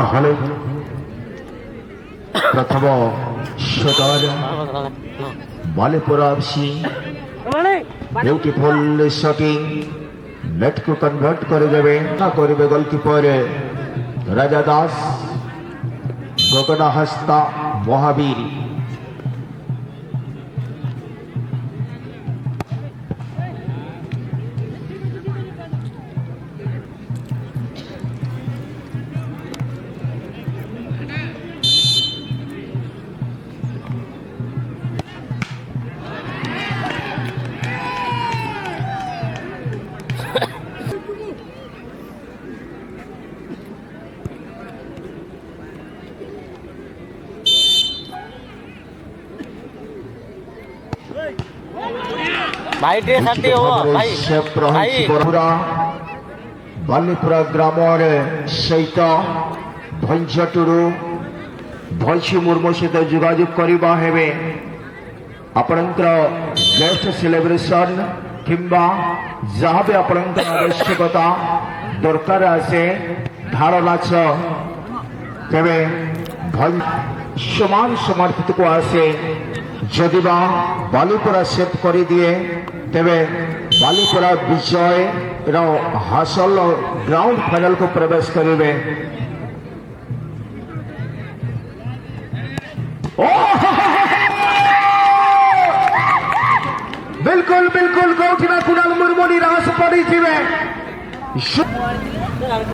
Hello प्रथम shutter बालीपुरा beautiful shooting net को convert कर देवे ना करिवे गोलकीपर राजा दास गगना हस्ता महावीर भाई टे साथी हो भाई भाई बालीपुरा ग्राम सहित भंजटुरु भलसी मुर्मू सहित जोगाजोग करवा हेबे आपणकर गेस्ट सेलिब्रेशन किंबा जहाँ भी आपणकर आवश्यकता दरकार आसे ढाल नाच तेरे समान समर्पित को आसे जदिबा बालीपुरा सेट कर दिए तेरे बालीपुरा विजय हासिल ग्राउंड फाइनल को प्रवेश करेंगे। बिल्कुल बिल्कुल कौटिना कुणाल मुर्मू निराश पड़ी थी।